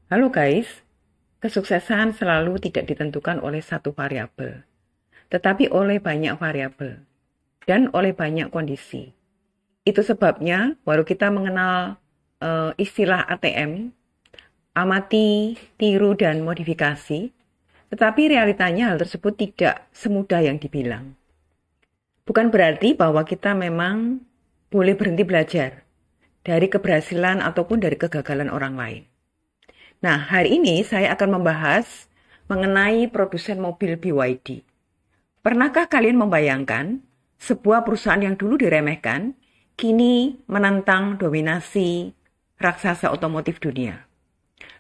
Halo guys, kesuksesan selalu tidak ditentukan oleh satu variabel, tetapi oleh banyak variabel dan oleh banyak kondisi. Itu sebabnya baru kita mengenal istilah ATM, amati, tiru, dan modifikasi, tetapi realitanya hal tersebut tidak semudah yang dibilang. Bukan berarti bahwa kita memang boleh berhenti belajar dari keberhasilan ataupun dari kegagalan orang lain. Nah, hari ini saya akan membahas mengenai produsen mobil BYD. Pernahkah kalian membayangkan sebuah perusahaan yang dulu diremehkan, kini menantang dominasi raksasa otomotif dunia?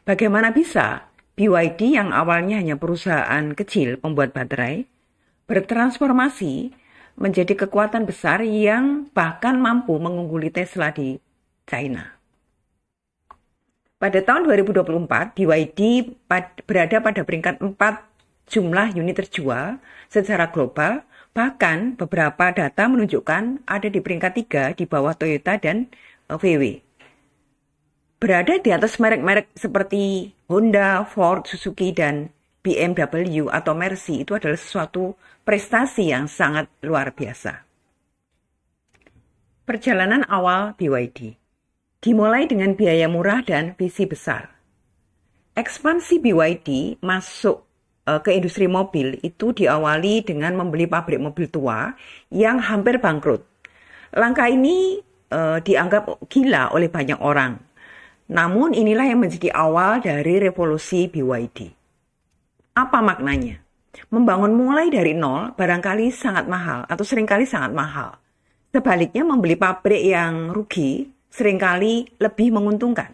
Bagaimana bisa BYD yang awalnya hanya perusahaan kecil pembuat baterai, bertransformasi menjadi kekuatan besar yang bahkan mampu mengungguli Tesla di China? Pada tahun 2024, BYD berada pada peringkat 4 jumlah unit terjual secara global, bahkan beberapa data menunjukkan ada di peringkat 3 di bawah Toyota dan VW. Berada di atas merek-merek seperti Honda, Ford, Suzuki, dan BMW atau Mercy itu adalah suatu prestasi yang sangat luar biasa. Perjalanan awal BYD dimulai dengan biaya murah dan visi besar. Ekspansi BYD masuk ke industri mobil itu diawali dengan membeli pabrik mobil tua yang hampir bangkrut. Langkah ini dianggap gila oleh banyak orang. Namun inilah yang menjadi awal dari revolusi BYD. Apa maknanya? Membangun mulai dari nol barangkali sangat mahal atau seringkali sangat mahal. Sebaliknya membeli pabrik yang rugi seringkali lebih menguntungkan.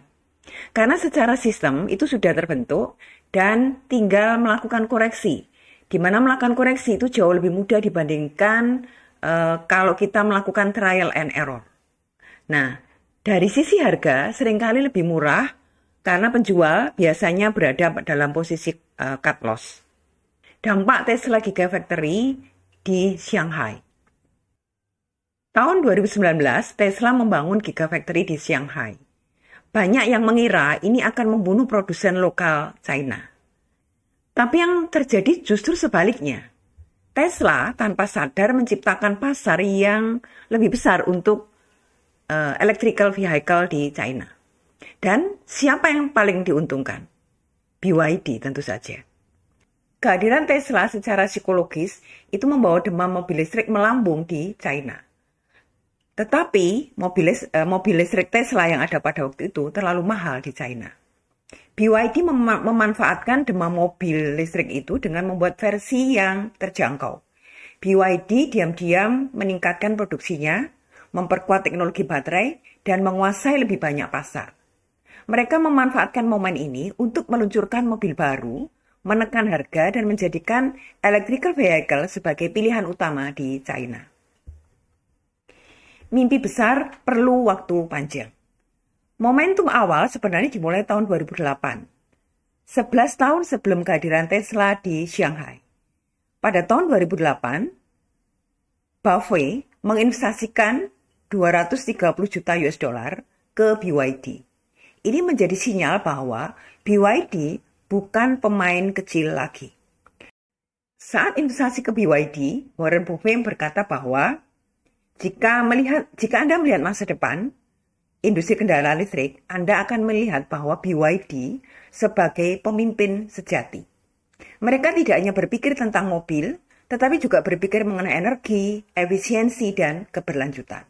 Karena secara sistem itu sudah terbentuk dan tinggal melakukan koreksi. Di mana melakukan koreksi itu jauh lebih mudah dibandingkan kalau kita melakukan trial and error. Nah, dari sisi harga seringkali lebih murah karena penjual biasanya berada dalam posisi cut loss. Dampak Tesla Gigafactory di Shanghai. Tahun 2019, Tesla membangun Gigafactory di Shanghai. Banyak yang mengira ini akan membunuh produsen lokal China. Tapi yang terjadi justru sebaliknya. Tesla tanpa sadar menciptakan pasar yang lebih besar untuk electrical vehicle di China. Dan siapa yang paling diuntungkan? BYD tentu saja. Kehadiran Tesla secara psikologis itu membawa demam mobil listrik melambung di China. Tetapi mobil listrik Tesla yang ada pada waktu itu terlalu mahal di China. BYD memanfaatkan demam mobil listrik itu dengan membuat versi yang terjangkau. BYD diam-diam meningkatkan produksinya, memperkuat teknologi baterai, dan menguasai lebih banyak pasar. Mereka memanfaatkan momen ini untuk meluncurkan mobil baru, menekan harga, dan menjadikan electrical vehicle sebagai pilihan utama di China. Mimpi besar perlu waktu panjang. Momentum awal sebenarnya dimulai tahun 2008. 11 tahun sebelum kehadiran Tesla di Shanghai. Pada tahun 2008, Buffett menginvestasikan 230 juta US dollar ke BYD. Ini menjadi sinyal bahwa BYD bukan pemain kecil lagi. Saat investasi ke BYD, Warren Buffett berkata bahwa jika Anda melihat masa depan industri kendaraan listrik, Anda akan melihat bahwa BYD sebagai pemimpin sejati. Mereka tidak hanya berpikir tentang mobil, tetapi juga berpikir mengenai energi, efisiensi, dan keberlanjutan.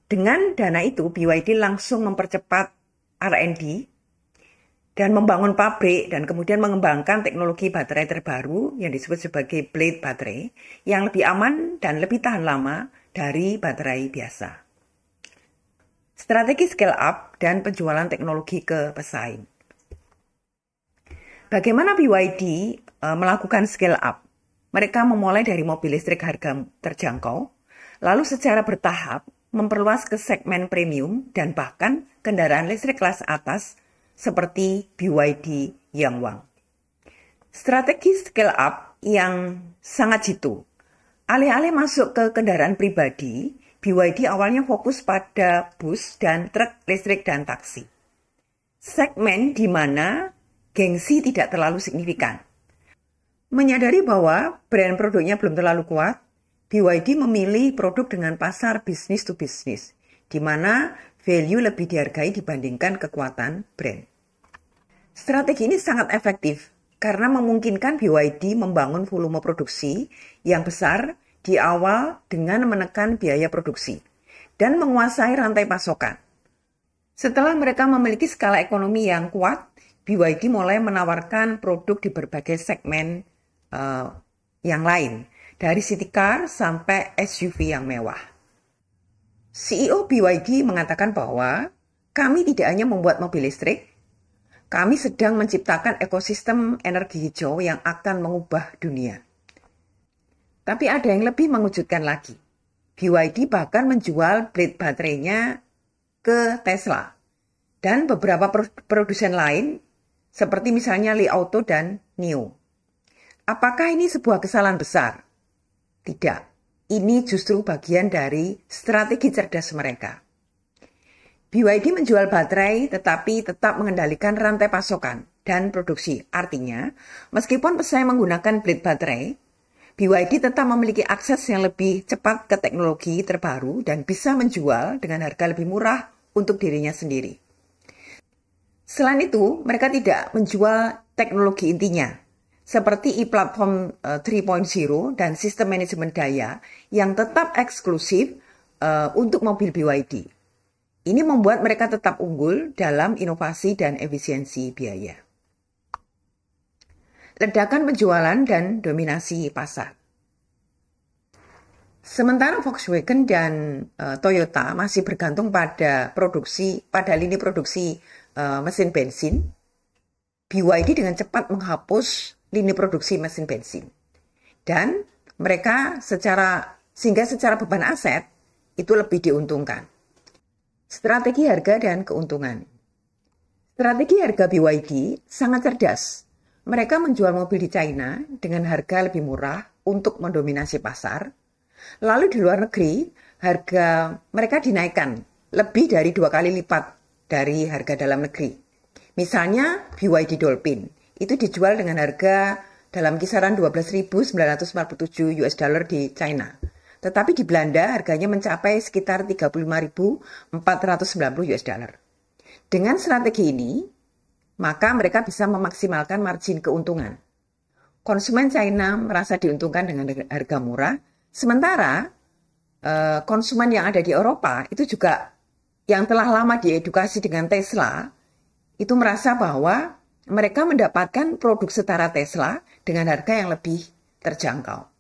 Dengan dana itu, BYD langsung mempercepat R&D dan membangun pabrik dan kemudian mengembangkan teknologi baterai terbaru yang disebut sebagai blade baterai yang lebih aman dan lebih tahan lama dari baterai biasa. Strategi scale up dan penjualan teknologi ke pesaing. Bagaimana BYD melakukan scale up? Mereka memulai dari mobil listrik harga terjangkau, lalu secara bertahap memperluas ke segmen premium dan bahkan kendaraan listrik kelas atas seperti BYD Yangwang. Strategi scale up yang sangat jitu. Alih-alih masuk ke kendaraan pribadi, BYD awalnya fokus pada bus dan truk listrik dan taksi. segmen di mana gengsi tidak terlalu signifikan. Menyadari bahwa brand produknya belum terlalu kuat, BYD memilih produk dengan pasar bisnis to bisnis, di mana value lebih dihargai dibandingkan kekuatan brand. Strategi ini sangat efektif karena memungkinkan BYD membangun volume produksi yang besar di awal dengan menekan biaya produksi dan menguasai rantai pasokan. Setelah mereka memiliki skala ekonomi yang kuat, BYD mulai menawarkan produk di berbagai segmen yang lain, dari city car sampai SUV yang mewah. CEO BYD mengatakan bahwa kami tidak hanya membuat mobil listrik, kami sedang menciptakan ekosistem energi hijau yang akan mengubah dunia. Tapi ada yang lebih mengejutkan lagi. BYD bahkan menjual blade baterainya ke Tesla dan beberapa produsen lain seperti misalnya Li Auto dan NIO. Apakah ini sebuah kesalahan besar? Tidak. Ini justru bagian dari strategi cerdas mereka. BYD menjual baterai tetapi tetap mengendalikan rantai pasokan dan produksi. Artinya, meskipun pesaing menggunakan blade baterai, BYD tetap memiliki akses yang lebih cepat ke teknologi terbaru dan bisa menjual dengan harga lebih murah untuk dirinya sendiri. Selain itu, mereka tidak menjual teknologi intinya, seperti e-platform 3.0 dan sistem manajemen daya yang tetap eksklusif untuk mobil BYD. Ini membuat mereka tetap unggul dalam inovasi dan efisiensi biaya. Ledakan penjualan dan dominasi pasar. Sementara Volkswagen dan Toyota masih bergantung pada lini produksi mesin bensin, BYD dengan cepat menghapus lini produksi mesin bensin. Dan mereka sehingga secara beban aset itu lebih diuntungkan. Strategi harga dan keuntungan. Strategi harga BYD sangat cerdas. Mereka menjual mobil di China dengan harga lebih murah untuk mendominasi pasar. Lalu di luar negeri, harga mereka dinaikkan lebih dari 2 kali lipat dari harga dalam negeri. Misalnya BYD Dolphin itu dijual dengan harga dalam kisaran 12.947 US dollar di China. Tetapi di Belanda harganya mencapai sekitar 35.490 US dollar. Dengan strategi ini, maka mereka bisa memaksimalkan margin keuntungan. Konsumen China merasa diuntungkan dengan harga murah, sementara konsumen yang ada di Eropa itu juga yang telah lama diedukasi dengan Tesla, itu merasa bahwa mereka mendapatkan produk setara Tesla dengan harga yang lebih terjangkau.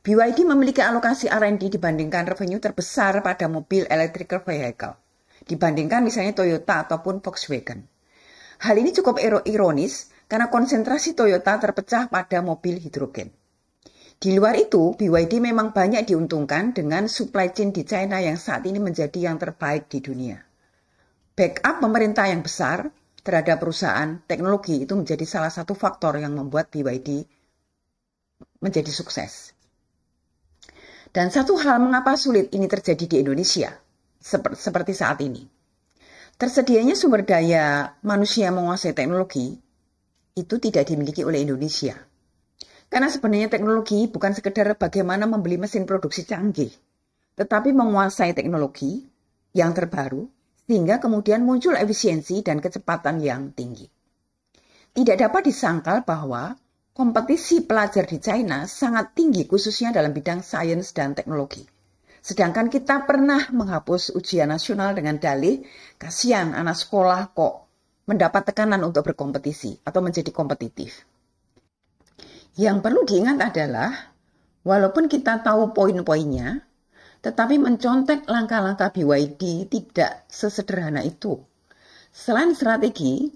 BYD memiliki alokasi R&D dibandingkan revenue terbesar pada mobil electrical vehicle, dibandingkan misalnya Toyota ataupun Volkswagen. Hal ini cukup ironis karena konsentrasi Toyota terpecah pada mobil hidrogen. Di luar itu, BYD memang banyak diuntungkan dengan supply chain di China yang saat ini menjadi yang terbaik di dunia. Backup pemerintah yang besar terhadap perusahaan teknologi itu menjadi salah satu faktor yang membuat BYD menjadi sukses. Dan satu hal mengapa sulit ini terjadi di Indonesia, seperti saat ini. Tersedianya sumber daya manusia menguasai teknologi itu tidak dimiliki oleh Indonesia. Karena sebenarnya teknologi bukan sekedar bagaimana membeli mesin produksi canggih, tetapi menguasai teknologi yang terbaru, sehingga kemudian muncul efisiensi dan kecepatan yang tinggi. Tidak dapat disangkal bahwa kompetisi pelajar di China sangat tinggi khususnya dalam bidang sains dan teknologi. Sedangkan kita pernah menghapus ujian nasional dengan dalih, kasihan anak sekolah kok mendapat tekanan untuk berkompetisi atau menjadi kompetitif. Yang perlu diingat adalah, walaupun kita tahu poin-poinnya, tetapi mencontek langkah-langkah BYD tidak sesederhana itu. Selain strategi,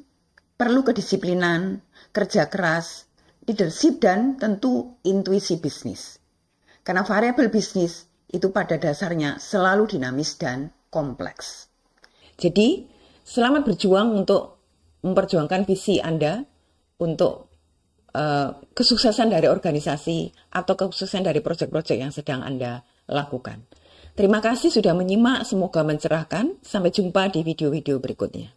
perlu kedisiplinan, kerja keras, leadership, dan tentu intuisi bisnis. Karena variabel bisnis itu pada dasarnya selalu dinamis dan kompleks. Jadi, selamat berjuang untuk memperjuangkan visi Anda untuk kesuksesan dari organisasi atau kesuksesan dari proyek-proyek yang sedang Anda lakukan. Terima kasih sudah menyimak, semoga mencerahkan. Sampai jumpa di video-video berikutnya.